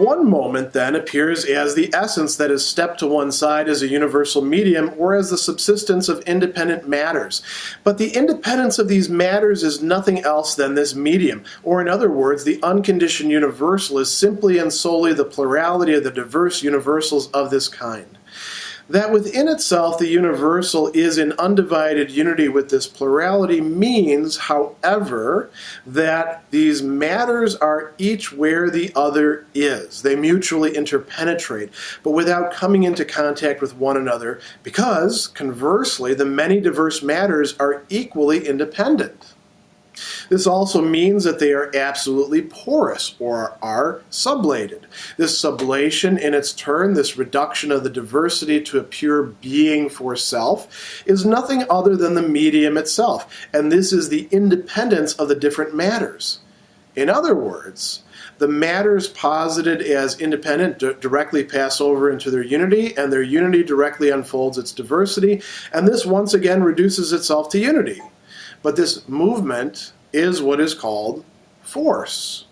One moment, then, appears as the essence that is stepped to one side as a universal medium or as the subsistence of independent matters. But the independence of these matters is nothing else than this medium, or in other words, the unconditioned universal is simply and solely the plurality of the diverse universals of this kind. That within itself the universal is in undivided unity with this plurality means, however, that these matters are each where the other is. They mutually interpenetrate, but without coming into contact with one another, because, conversely, the many diverse matters are equally independent. This also means that they are absolutely porous, or are sublated. This sublation, in its turn, this reduction of the diversity to a pure being for self, is nothing other than the medium itself, and this is the independence of the different matters. In other words, the matters posited as independent directly pass over into their unity, and their unity directly unfolds its diversity, and this once again reduces itself to unity. But this movement is what is called force.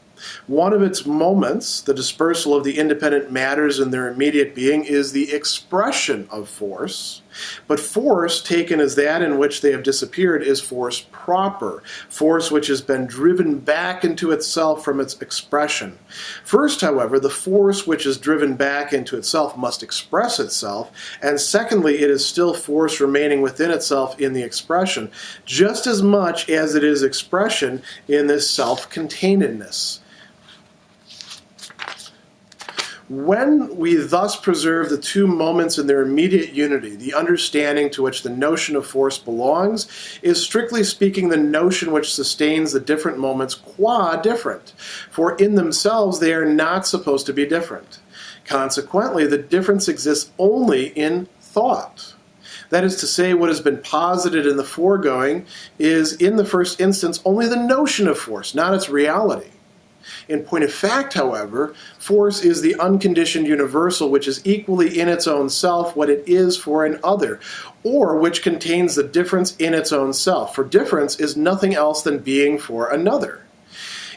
One of its moments, the dispersal of the independent matters in their immediate being, is the expression of force. But force, taken as that in which they have disappeared, is force proper, force which has been driven back into itself from its expression. First, however, the force which is driven back into itself must express itself, and secondly, it is still force remaining within itself in the expression, just as much as it is expression in this self-containedness. When we thus preserve the two moments in their immediate unity, the understanding to which the notion of force belongs is, strictly speaking, the notion which sustains the different moments qua different, for in themselves they are not supposed to be different. Consequently, the difference exists only in thought. That is to say, what has been posited in the foregoing is, in the first instance, only the notion of force, not its reality. In point of fact, however, force is the unconditioned universal which is equally in its own self what it is for an other, or which contains the difference in its own self, for difference is nothing else than being for another.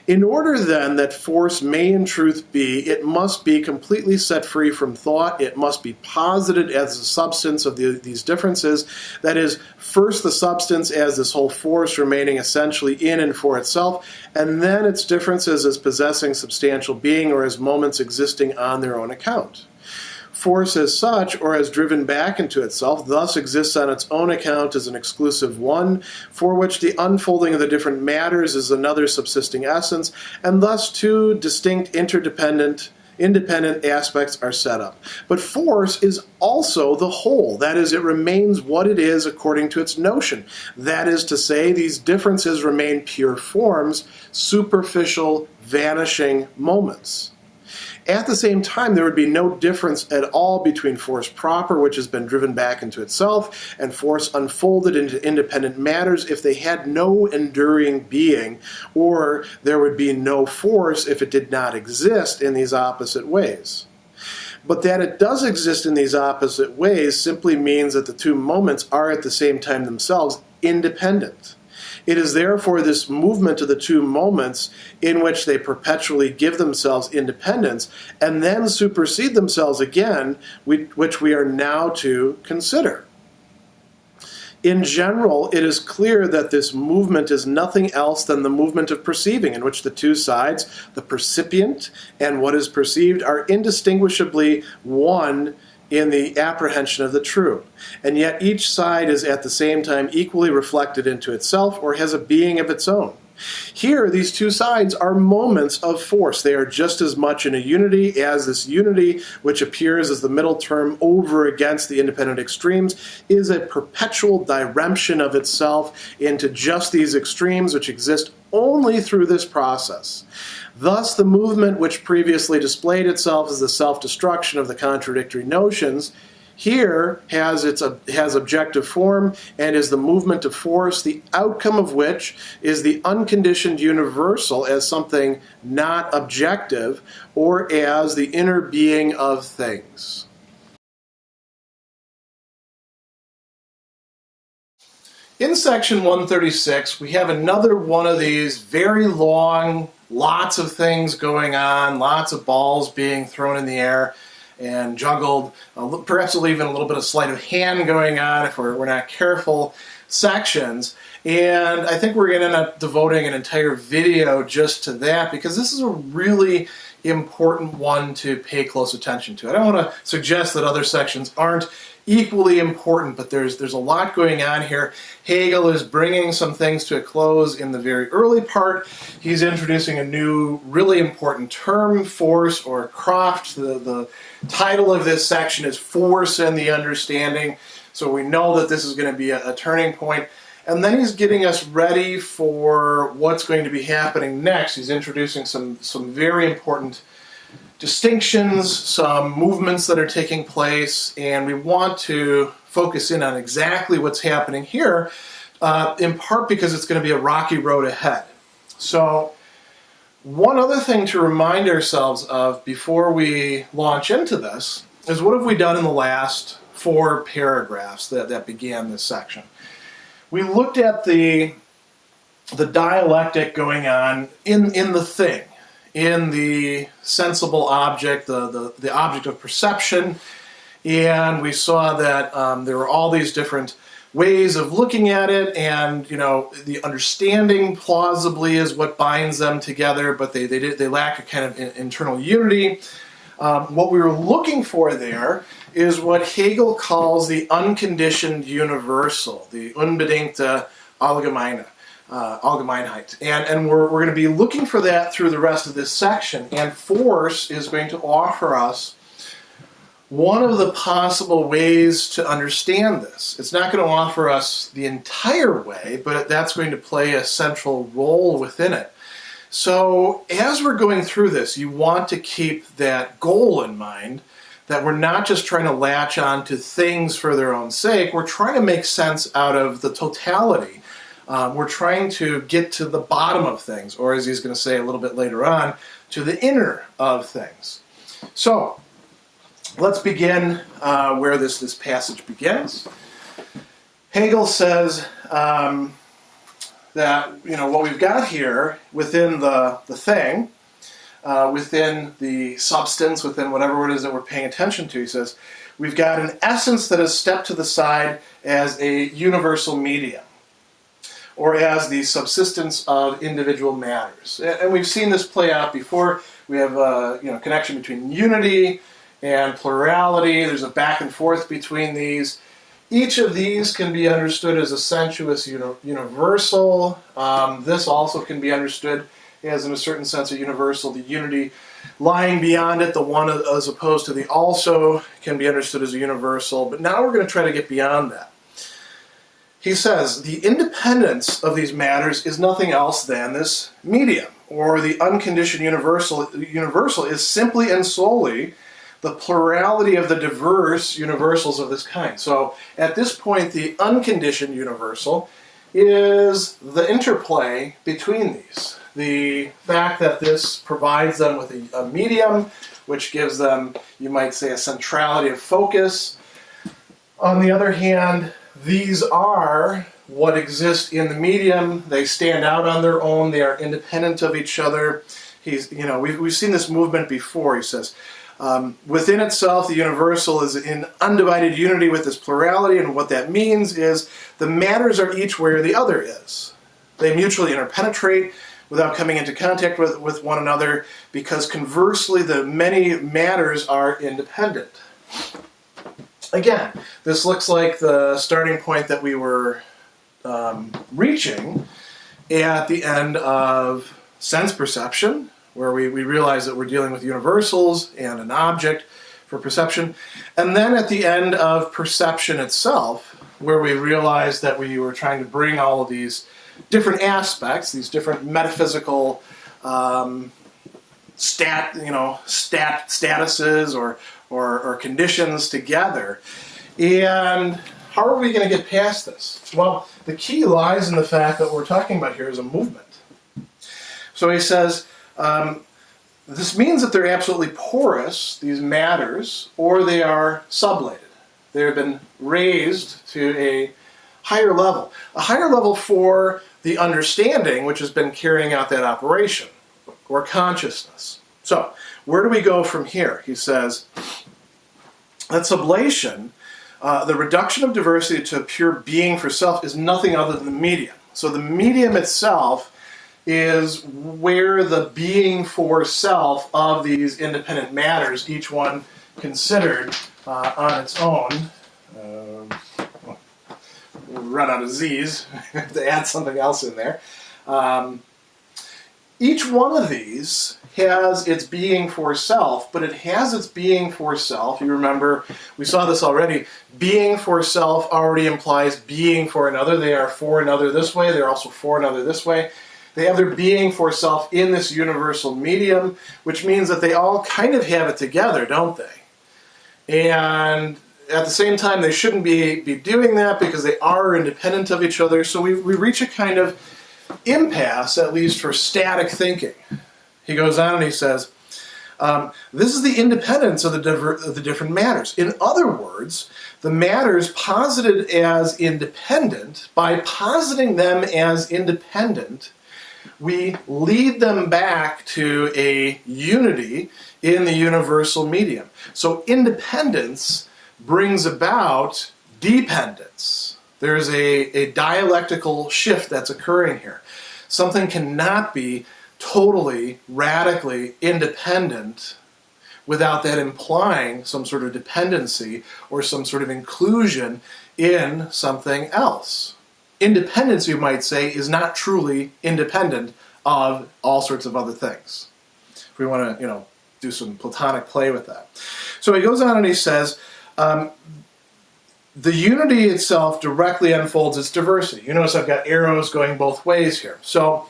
In order, then, that force may in truth be, it must be completely set free from thought. It must be posited as the substance of these differences. That is, first the substance as this whole force remaining essentially in and for itself, and then its differences as possessing substantial being or as moments existing on their own account. Force as such, or as driven back into itself, thus exists on its own account as an exclusive one, for which the unfolding of the different matters is another subsisting essence, and thus two distinct independent aspects are set up. But force is also the whole. That is, it remains what it is according to its notion. That is to say, these differences remain pure forms, superficial, vanishing moments. At the same time, there would be no difference at all between force proper, which has been driven back into itself, and force unfolded into independent matters if they had no enduring being, or there would be no force if it did not exist in these opposite ways. But that it does exist in these opposite ways simply means that the two moments are at the same time themselves independent. It is therefore this movement of the two moments in which they perpetually give themselves independence and then supersede themselves again, which we are now to consider. In general, it is clear that this movement is nothing else than the movement of perceiving, in which the two sides, the percipient and what is perceived, are indistinguishably one in the apprehension of the true, and yet each side is at the same time equally reflected into itself or has a being of its own. Here, these two sides are moments of force. They are just as much in a unity as this unity, which appears as the middle term over against the independent extremes, is a perpetual diremption of itself into just these extremes, which exist only through this process. Thus, the movement which previously displayed itself as the self-destruction of the contradictory notions here has objective form and is the movement of force, the outcome of which is the unconditioned universal as something not objective or as the inner being of things. In section 136, we have another one of these very long lots of things going on, lots of balls being thrown in the air and juggled, perhaps even a little bit of sleight of hand going on if we're not careful, sections. And I think we're going to end up devoting an entire video just to that, because this is a really important one to pay close attention to. I don't want to suggest that other sections aren't equally important, but there's a lot going on here. Hegel is bringing some things to a close in the very early part. He's introducing a new, really important term, force or Kraft. The title of this section is Force and the Understanding, so we know that this is going to be a turning point. And then he's getting us ready for what's going to be happening next. He's introducing some very important distinctions, some movements that are taking place, and we want to focus in on exactly what's happening here, in part because it's going to be a rocky road ahead. So one other thing to remind ourselves of before we launch into this is, what have we done in the last 4 paragraphs that began this section? We looked at the dialectic going on in the thing, in the sensible object, the object of perception, and we saw that there were all these different ways of looking at it, and the understanding plausibly is what binds them together, but they lack a kind of internal unity. What we were looking for there is what Hegel calls the unconditioned universal, the unbedingte Allgemeinheit. And we're going to be looking for that through the rest of this section, and force is going to offer us one of the possible ways to understand this. It's not going to offer us the entire way, but that's going to play a central role within it. So as we're going through this, you want to keep that goal in mind, that we're not just trying to latch on to things for their own sake. We're trying to make sense out of the totality. We're trying to get to the bottom of things, or as he's going to say a little bit later on, to the inner of things. So let's begin where this passage begins. Hegel says that what we've got here within the thing, within the substance, within whatever it is that we're paying attention to, he says, we've got an essence that is stepped to the side as a universal medium, or as the subsistence of individual matters. And we've seen this play out before. We have a connection between unity and plurality. There's a back and forth between these. Each of these can be understood as a sensuous universal. This also can be understood as, in a certain sense, a universal. The unity lying beyond it, the one as opposed to the also, can be understood as a universal. But now we're going to try to get beyond that. He says, the independence of these matters is nothing else than this medium, or the unconditioned universal is simply and solely the plurality of the diverse universals of this kind. So at this point, the unconditioned universal is the interplay between these. The fact that this provides them with a medium, which gives them, you might say, a centrality of focus. On the other hand, these are what exists in the medium. They stand out on their own. They are independent of each other. We've seen this movement before. He says, within itself, the universal is in undivided unity with this plurality, and what that means is the matters are each where the other is. They mutually interpenetrate without coming into contact with one another, because conversely, the many matters are independent. Again, this looks like the starting point that we were reaching at the end of sense perception, where we realize that we're dealing with universals and an object for perception. And then at the end of perception itself, where we realize that we were trying to bring all of these different aspects, these different metaphysical statuses or conditions together. And how are we going to get past this? Well, the key lies in the fact that what we're talking about here is a movement. So he says, this means that they're absolutely porous, these matters, or they are sublated. They have been raised to a higher level for the understanding which has been carrying out that operation. or consciousness. So, where do we go from here? He says that sublation, the reduction of diversity to pure being for self, is nothing other than the medium. So the medium itself is where the being for self of these independent matters, each one considered on its own, we'll run out of Z's, to add something else in there. Each one of these has its being for self, but it has its being for self. You remember, we saw this already. Being for self already implies being for another. They are for another this way. They're also for another this way. They have their being for self in this universal medium, which means that they all kind of have it together, don't they? And at the same time, they shouldn't be doing that because they are independent of each other. So we reach a kind of impasse, at least for static thinking. He goes on and he says, this is the independence of the different matters. In other words, the matters posited as independent, by positing them as independent, we lead them back to a unity in the universal medium. So independence brings about dependence. There's a dialectical shift that's occurring here. Something cannot be totally, radically independent without that implying some sort of dependency or some sort of inclusion in something else. Independence, you might say, is not truly independent of all sorts of other things. If we want to, do some Platonic play with that. So he goes on and he says, the unity itself directly unfolds its diversity. You notice I've got arrows going both ways here. So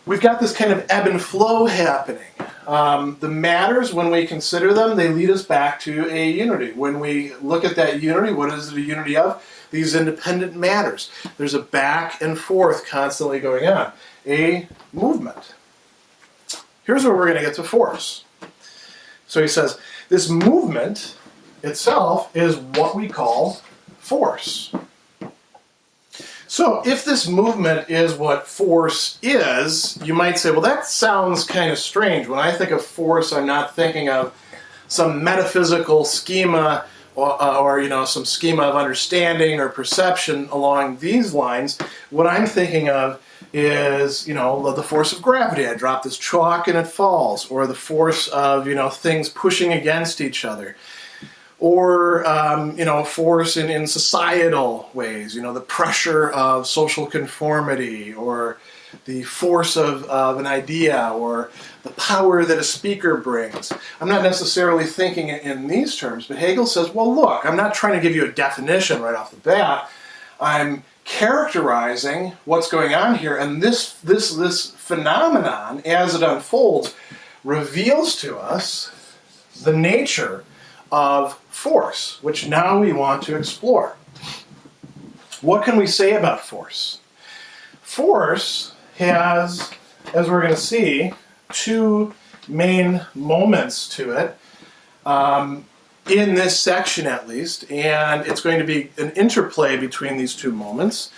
we've got this kind of ebb and flow happening. The matters, when we consider them, they lead us back to a unity. When we look at that unity, what is it a unity of? These independent matters. There's a back and forth constantly going on. A movement. Here's where we're going to get to force. So he says, this movement itself is what we call force. So if this movement is what force is, you might say, well, that sounds kind of strange. When I think of force, I'm not thinking of some metaphysical schema or some schema of understanding or perception along these lines. What I'm thinking of is, the force of gravity. I drop this chalk and it falls, or the force of, things pushing against each other. Or, force in societal ways, the pressure of social conformity, or the force of an idea, or the power that a speaker brings. I'm not necessarily thinking in these terms, but Hegel says, well, look, I'm not trying to give you a definition right off the bat. I'm characterizing what's going on here, and this phenomenon, as it unfolds, reveals to us the nature of force, which now we want to explore. What can we say about force? Force has, as we're going to see, two main moments to it, in this section at least, and it's going to be an interplay between these two moments.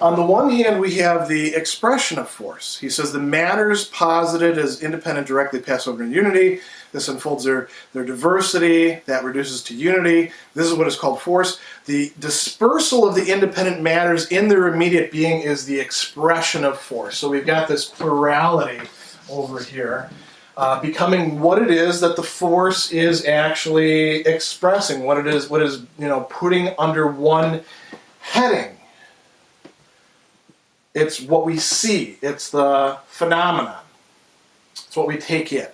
On the one hand, we have the expression of force. He says the matters posited as independent directly pass over in unity. This unfolds their diversity. That reduces to unity. This is what is called force. The dispersal of the independent matters in their immediate being is the expression of force. So we've got this plurality over here, becoming what it is that the force is actually expressing, what is putting under one heading. It's what we see. It's the phenomenon. It's what we take in.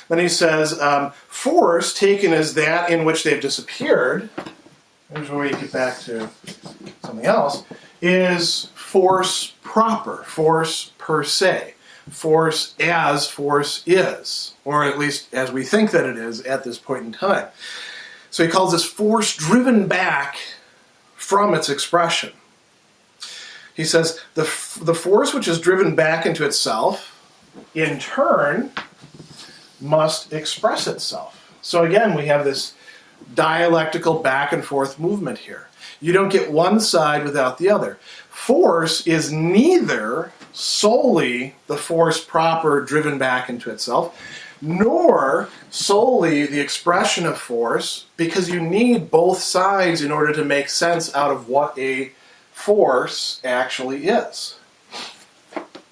Then he says, force taken as that in which they've disappeared, here's where we get back to something else, is force proper, force per se, force as force is, or at least as we think that it is at this point in time. So he calls this force driven back from its expression. He says, the force which is driven back into itself, in turn, must express itself. So again, we have this dialectical back and forth movement here. You don't get one side without the other. Force is neither solely the force proper driven back into itself, nor solely the expression of force, because you need both sides in order to make sense out of what a force actually is.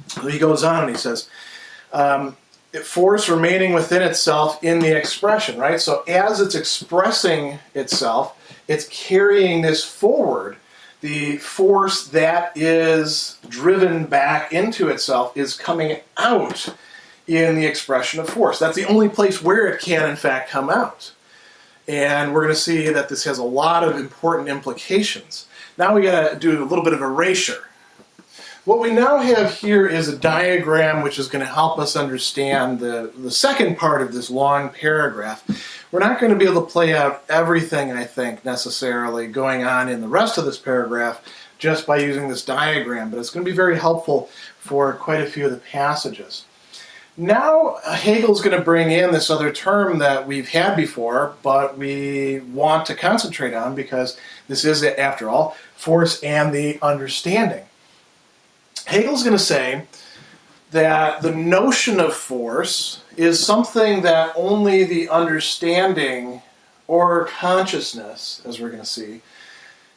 So he goes on and he says, force remaining within itself in the expression, right? So as it's expressing itself, it's carrying this forward. The force that is driven back into itself is coming out in the expression of force. That's the only place where it can, in fact, come out. And we're going to see that this has a lot of important implications. Now we got to do a little bit of erasure. What we now have here is a diagram which is going to help us understand the second part of this long paragraph. We're not going to be able to play out everything, I think, necessarily going on in the rest of this paragraph just by using this diagram, but it's going to be very helpful for quite a few of the passages. Now Hegel's going to bring in this other term that we've had before, but we want to concentrate on because this is, after all, force and the understanding. Hegel's going to say that the notion of force is something that only the understanding or consciousness, as we're going to see,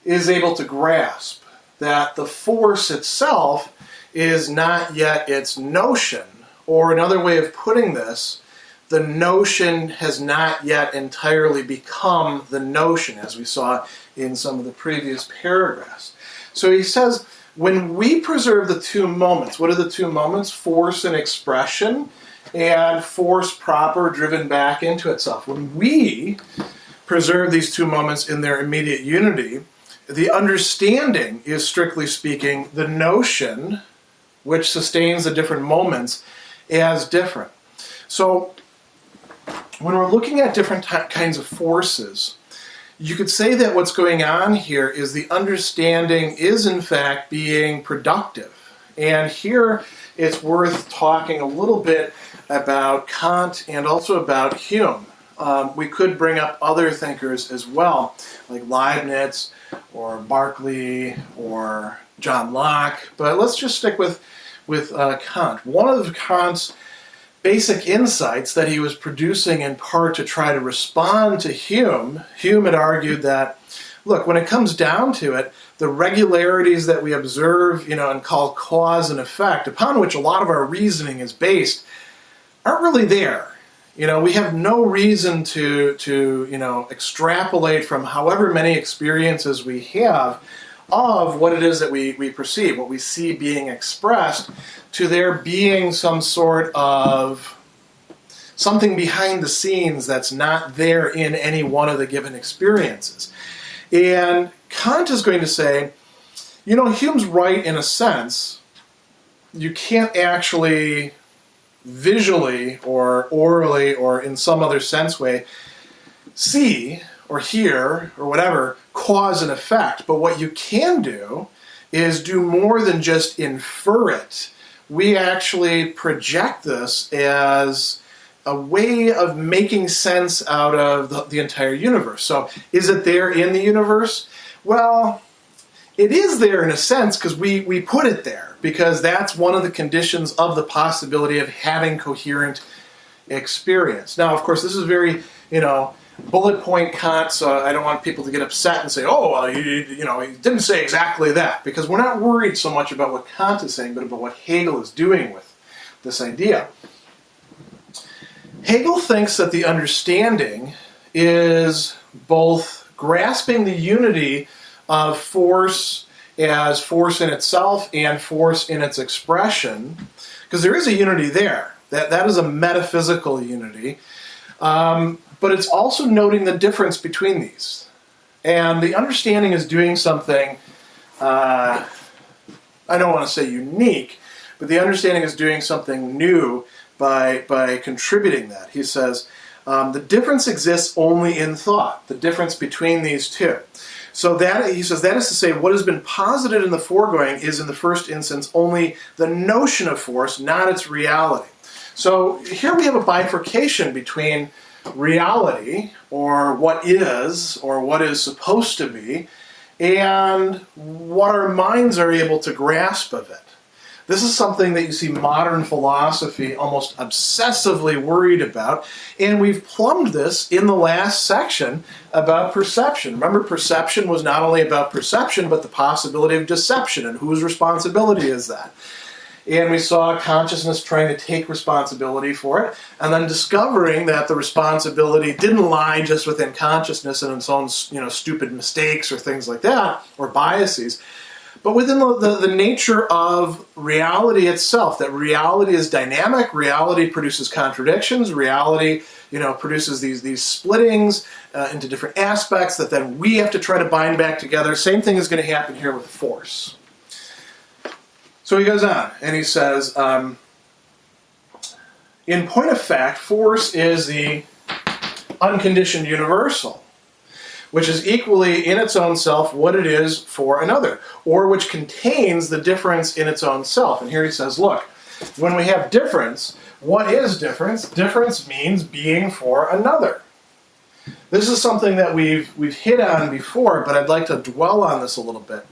is able to grasp. That the force itself is not yet its notion, or another way of putting this, the notion has not yet entirely become the notion, as we saw in some of the previous paragraphs. So he says, when we preserve the two moments, what are the two moments? Force and expression, and force proper driven back into itself. When we preserve these two moments in their immediate unity, the understanding is, strictly speaking, the notion which sustains the different moments as different. So when we're looking at different kinds of forces, you could say that what's going on here is the understanding is in fact being productive. And here it's worth talking a little bit about Kant and also about Hume. We could bring up other thinkers as well, like Leibniz or Berkeley or John Locke, but let's just stick with Kant. One of Kant's basic insights that he was producing in part to try to respond to Hume had argued that, look, when it comes down to it, the regularities that we observe, and call cause and effect, upon which a lot of our reasoning is based, aren't really there. We have no reason to extrapolate from however many experiences we have of what it is that we perceive, what we see being expressed, to there being some sort of something behind the scenes that's not there in any one of the given experiences. And Kant is going to say, Hume's right in a sense. You can't actually visually or orally or in some other sense way see or hear or whatever cause and effect. But what you can do is do more than just infer it. We actually project this as a way of making sense out of the entire universe. So is it there in the universe? Well, it is there in a sense because we put it there, because that's one of the conditions of the possibility of having coherent experience. Now, of course, this is very, bullet point Kant, so I don't want people to get upset and say, oh, well, he didn't say exactly that, because we're not worried so much about what Kant is saying, but about what Hegel is doing with this idea. Hegel thinks that the understanding is both grasping the unity of force as force in itself and force in its expression, because there is a unity there. That is a metaphysical unity. But it's also noting the difference between these. And the understanding is doing something, I don't want to say unique, but the understanding is doing something new by contributing that. He says, the difference exists only in thought, the difference between these two. So that, he says, that is to say, what has been posited in the foregoing is in the first instance only the notion of force, not its reality. So here we have a bifurcation between reality, or what is supposed to be, and what our minds are able to grasp of it. This is something that you see modern philosophy almost obsessively worried about, and we've plumbed this in the last section about perception. Remember, perception was not only about perception, but the possibility of deception, and whose responsibility is that? And we saw consciousness trying to take responsibility for it, and then discovering that the responsibility didn't lie just within consciousness and its own, stupid mistakes or things like that, or biases, but within the nature of reality itself. That reality is dynamic, reality produces contradictions, reality produces these splittings into different aspects that then we have to try to bind back together. Same thing is going to happen here with force. So he goes on, and he says, in point of fact, force is the unconditioned universal, which is equally in its own self what it is for another, or which contains the difference in its own self. And here he says, look, when we have difference, what is difference? Difference means being for another. This is something that we've hit on before, but I'd like to dwell on this a little bit.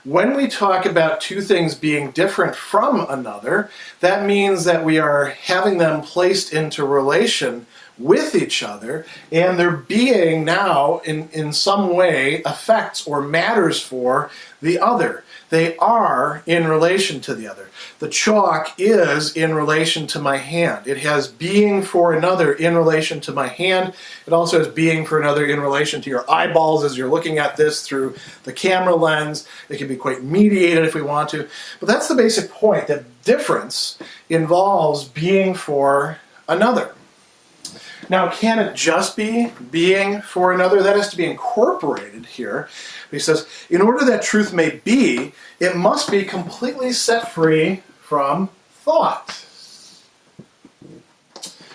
When we talk about two things being different from another, that means that we are having them placed into relation with each other, and their being now in some way affects or matters for the other. They are in relation to the other. The chalk is in relation to my hand. It has being for another in relation to my hand. It also has being for another in relation to your eyeballs as you're looking at this through the camera lens. It can be quite mediated if we want to. But that's the basic point, that difference involves being for another. Now, can it just be being for another? That has to be incorporated here. He says, in order that truth may be, it must be completely set free from thought.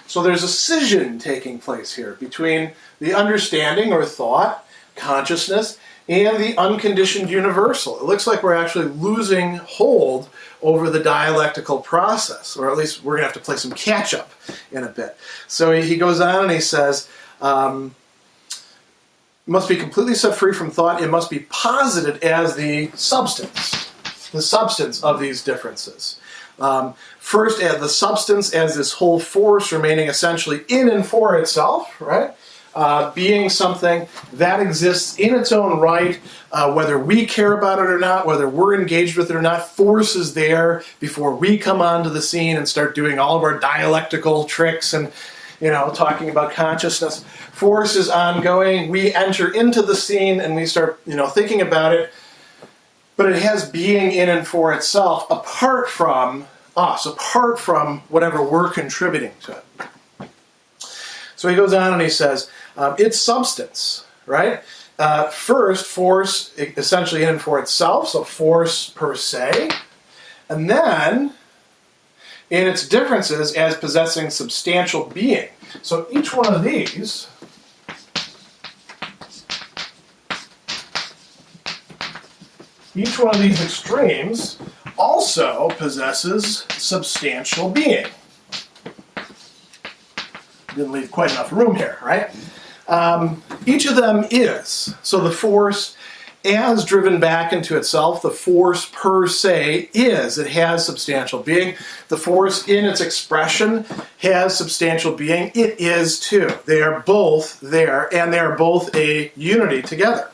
So there's a scission taking place here between the understanding or thought, consciousness, and the unconditioned universal. It looks like we're actually losing hold over the dialectical process, or at least we're going to have to play some catch-up in a bit. So he goes on and he says, it must be completely set free from thought. It must be posited as the substance of these differences. First, as the substance as this whole force remaining essentially in and for itself, right? Being something that exists in its own right, whether we care about it or not, whether we're engaged with it or not. Force is there before we come onto the scene and start doing all of our dialectical tricks and talking about consciousness. Force is ongoing. We enter into the scene and we start thinking about it, but it has being in and for itself apart from us, apart from whatever we're contributing to it. So he goes on and he says, its substance, right? First, force essentially in and for itself, so force per se, and then in its differences as possessing substantial being. So each one of these extremes also possesses substantial being. Didn't leave quite enough room here, right? Each of them is. So the force as driven back into itself, the force per se is. It has substantial being. The force in its expression has substantial being. It is too. They are both there, and they are both a unity together.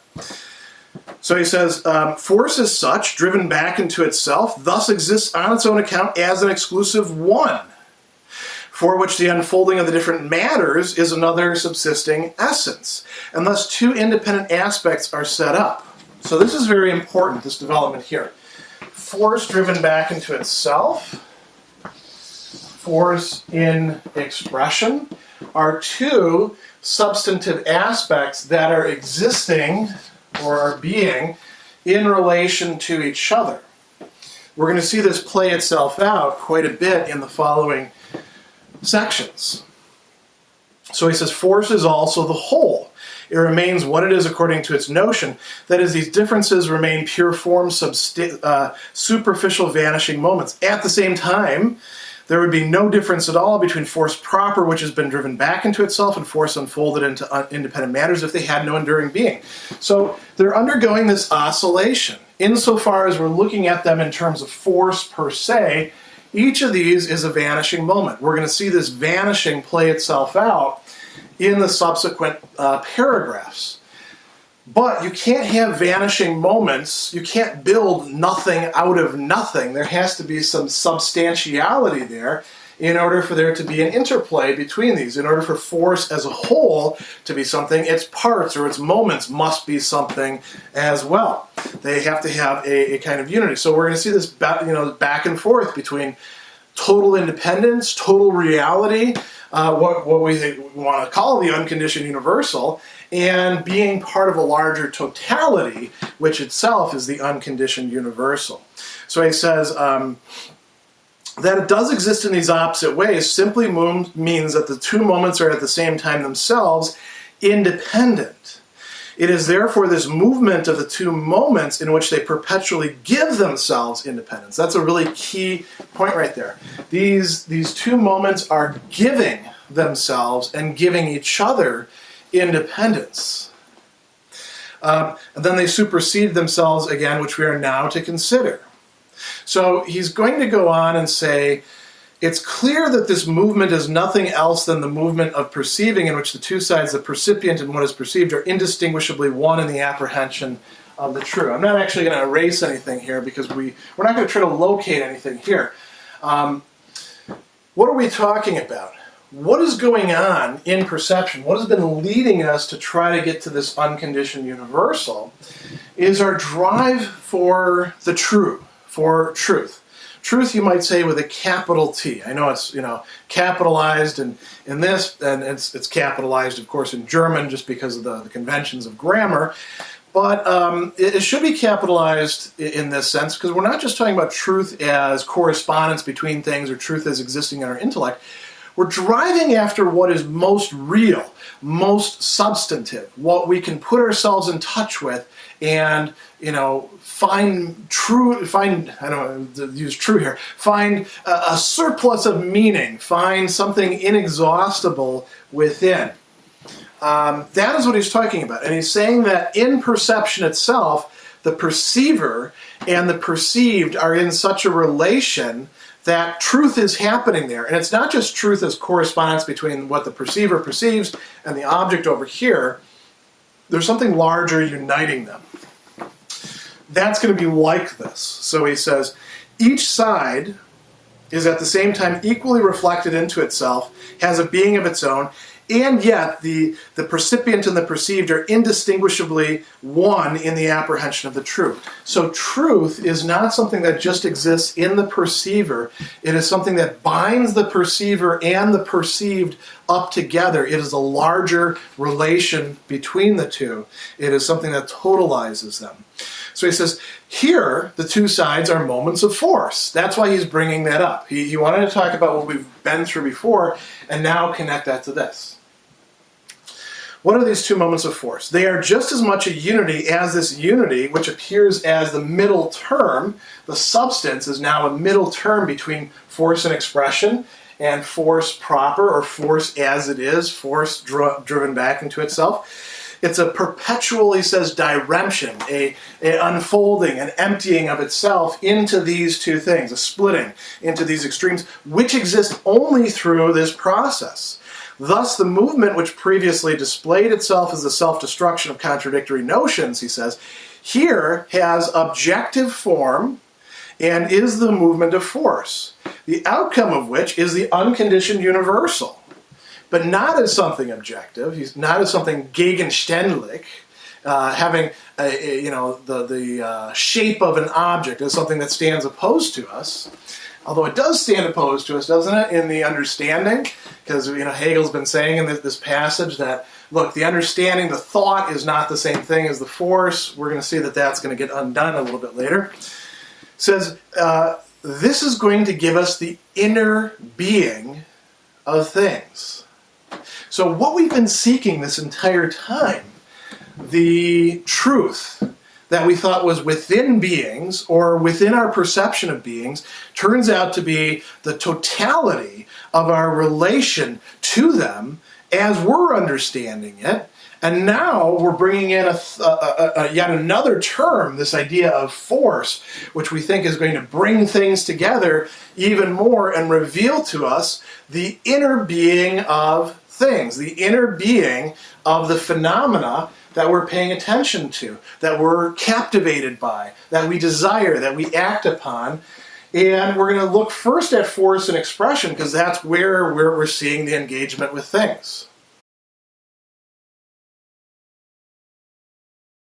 So he says, force as such, driven back into itself, thus exists on its own account as an exclusive one, for which the unfolding of the different matters is another subsisting essence. And thus two independent aspects are set up. So this is very important, this development here. Force driven back into itself, force in expression, are two substantive aspects that are existing or are being in relation to each other. We're going to see this play itself out quite a bit in the following sections. So he says, force is also the whole. It remains what it is according to its notion. That is, these differences remain pure form, superficial vanishing moments. At the same time, there would be no difference at all between force proper, which has been driven back into itself, and force unfolded into independent matters if they had no enduring being. So they're undergoing this oscillation. insofar as we're looking at them in terms of force per se, each of these is a vanishing moment. We're going to see this vanishing play itself out in the subsequent paragraphs. But you can't have vanishing moments. You can't build nothing out of nothing. There has to be some substantiality there in order for there to be an interplay between these. In order for force as a whole to be something, its parts or its moments must be something as well. They have to have a kind of unity. So we're going to see this back and forth between total independence, total reality, what we want to call the unconditioned universal, and being part of a larger totality, which itself is the unconditioned universal. So he says that it does exist in these opposite ways simply means that the two moments are at the same time themselves independent. It is therefore this movement of the two moments in which they perpetually give themselves independence. That's a really key point right there. These two moments are giving themselves and giving each other independence. And then they supersede themselves again, which we are now to consider. So he's going to go on and say, it's clear that this movement is nothing else than the movement of perceiving, in which the two sides, the percipient and what is perceived, are indistinguishably one in the apprehension of the true. I'm not actually going to erase anything here because we're not going to try to locate anything here. What are we talking about? What is going on in perception? What has been leading us to try to get to this unconditioned universal is our drive for the true, for truth. Truth, you might say, with a capital T. I know it's capitalized in this, and it's capitalized, of course, in German just because of the conventions of grammar. But it should be capitalized in this sense because we're not just talking about truth as correspondence between things or truth as existing in our intellect. We're driving after what is most real, most substantive, what we can put ourselves in touch with and, find I don't know, use true here, find a surplus of meaning, find something inexhaustible within. That is what he's talking about. And he's saying that in perception itself, the perceiver and the perceived are in such a relation that truth is happening there. And it's not just truth as correspondence between what the perceiver perceives and the object over here. There's something larger uniting them. That's going to be like this. So he says, each side is at the same time equally reflected into itself, has a being of its own, and yet the percipient and the perceived are indistinguishably one in the apprehension of the true. So truth is not something that just exists in the perceiver. It is something that binds the perceiver and the perceived up together. It is a larger relation between the two. It is something that totalizes them. So he says, here, the two sides are moments of force. That's why he's bringing that up. He wanted to talk about what we've been through before and now connect that to this. What are these two moments of force? They are just as much a unity as this unity, which appears as the middle term. The substance is now a middle term between force and expression and force proper, or force as it is, force driven back into itself. It's a perpetual, he says, diremption, an unfolding, an emptying of itself into these two things, a splitting into these extremes, which exist only through this process. Thus, the movement which previously displayed itself as the self-destruction of contradictory notions, he says, here has objective form and is the movement of force, the outcome of which is the unconditioned universal. But not as something objective. He's not as something gegenständlich, having the shape of an object as something that stands opposed to us. Although it does stand opposed to us, doesn't it, in the understanding? Because Hegel's been saying in this passage that, look, the understanding, the thought is not the same thing as the force. We're going to see that that's going to get undone a little bit later. It says, this is going to give us the inner being of things. So what we've been seeking this entire time, the truth that we thought was within beings or within our perception of beings, turns out to be the totality of our relation to them as we're understanding it, And now we're bringing in yet another term, this idea of force, which we think is going to bring things together even more and reveal to us the inner being of things, the inner being of the phenomena that we're paying attention to, that we're captivated by, that we desire, that we act upon. And we're going to look first at force and expression because that's where we're seeing the engagement with things.